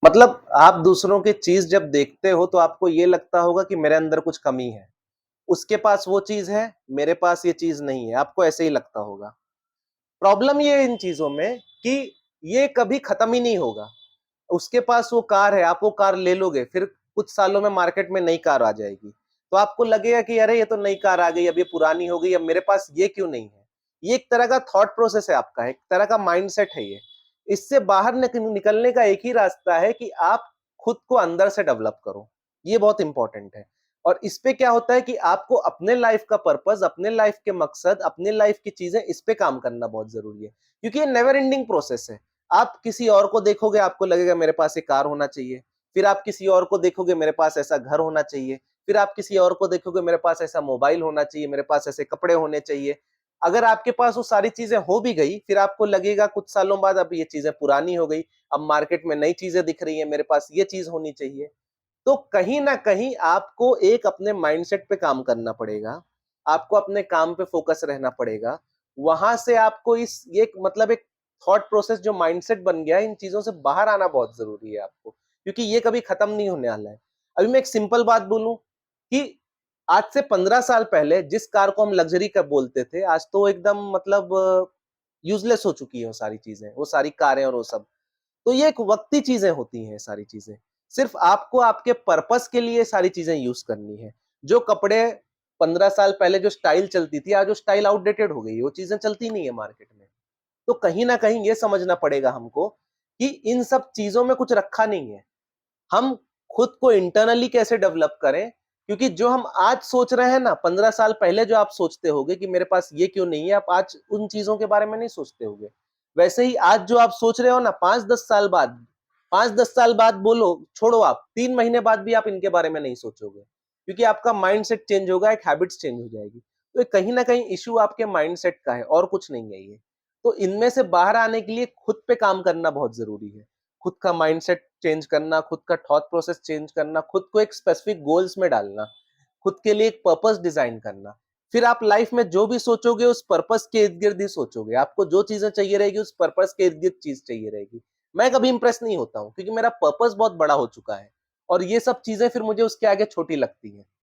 मतलब आप दूसरों की चीज़ जब देखते हो तो आपको ये लगता होगा कि मेरे अंदर कुछ कमी है। उसके पास वो चीज़ है, मेरे पास ये चीज़ नहीं है, आपको ऐसे ही लगता होगा। प्रॉब्लम ये है इन चीज़ों में कि ये कभी खत्म ही नहीं होगा। उसके पास वो कार है, आप वो कार ले लोगे, फिर कुछ सालों में मार्केट में नई कार आ जाएगी। तो आपको लगेगा कि अरे ये तो नई कार आ गई, अब ये पुरानी हो गई, अब मेरे पास ये क्यों नहीं है? ये एक तरह का थॉट प्रोसेस है आपका, एक तरह का माइंडसेट है ये। इससे बाहर निकलने का एक ही रास्ता है कि आप खुद को अंदर से डेवलप करो। ये बहुत इंपॉर्टेंट है। और इसपे क्या होता है कि आपको अपने लाइफ का पर्पस, अपने लाइफ के मकसद, अपने लाइफ की चीज़ें इस पे काम करना बहुत ज़रूरी है। क्योंकि ये नेवर एंडिंग प्रोसेस है। आप किसी और को देखोगे, आपको लगेगा मेरे पास ये कार होना चाहिए। फिर आप किसी और को देखोगे, मेरे पास ऐसा घर होना चाहिए। फिर आप किसी और को देखोगे, मेरे पास ऐसा मोबाइल होना चाहिए, मेरे पास ऐसे कपड़े होने चाहिए। अगर आपके पास वो सारी चीज़ें हो भी गई, फिर आपको लगेगा कुछ सालों बाद अब ये चीज़ें पुरानी हो गई, अब मार्केट में नई चीज़ें दिख रही हैं, मेरे पास ये चीज़ होनी चाहिए। तो कहीं न कहीं आपको एक अपने माइंडसेट पे काम करना पड़ेगा। आपको अपने काम पे फ़ोकस रहना पड़ेगा। वहाँ से आपको इस ये एक मतलब एक थॉट प्रोसेस जो माइंडसेट बन गया है, इन चीज़ों से बाहर आना बहुत ज़रूरी है आपको, क्योंकि ये कभी खत्म नहीं होने वाला है। अभी मैं एक सिंपल बात बोलूँ कि आज से 15 साल पहले जिस कार को हम लग्ज़री का बोलते थे, आज तो एकदम मतलब यूज़लेस हो चुकी है वो सारी चीज़ें, वो सारी कारें और वो सब। तो ये एक वक़्ती चीज़ें होती हैं सारी चीज़ें। सिर्फ़ आपको आपके पर्पस के लिए सारी चीज़ें यूज़ करनी है। जो कपड़े 15 साल पहले जो स्टाइल चलती थी, आज वो स्टाइल आउटडेटेड हो गई है, वो चीज़ें चलती नहीं है मार्केट में। तो कहीं न कहीं ये समझना पड़ेगा हमको कि इन सब चीज़ों में कुछ रखा नहीं है। हम खुद को इंटरनली कैसे डेवलप करें, क्योंकि जो हम आज सोच रहे हैं ना, 15 साल पहले जो आप सोचते होगे कि मेरे पास ये क्यों नहीं है, आप आज उन चीज़ों के बारे में नहीं सोचते होगे। वैसे ही आज जो आप सोच रहे हो ना, 5-10 साल बाद, 5-10 साल बाद बोलो, छोड़ो आप, 3 महीने बाद भी आप इनके बारे में नहीं सोचोगे, क्योंकि आपका माइंडसेट चेंज होगा, एक हैबिट्स चेंज हो जाएगी। तो ये कहीं न कहीं इश्यू आपके माइंडसेट का है और कुछ नहीं है ये। तो इनमें से बाहर आने के लिए खुद पे काम करना बहुत ज़रूरी है। खुद का माइंडसेट चेंज करना, खुद का थॉट प्रोसेस चेंज करना, खुद को एक स्पेसिफिक गोल्स में डालना, खुद के लिए एक पर्पस डिजाइन करना। फिर आप लाइफ में जो भी सोचोगे उस पर्पस के इर्द-गिर्द ही सोचोगे। आपको जो चीज़ें चाहिए रहेगी उस पर्पस के इर्द-गिर्द चीज़ चाहिए रहेगी। मैं कभी इंप्रेस नहीं होता हूँ क्योंकि मेरा पर्पस बहुत बड़ा हो चुका है और ये सब चीज़ें फिर मुझे उसके आगे छोटी लगती हैं।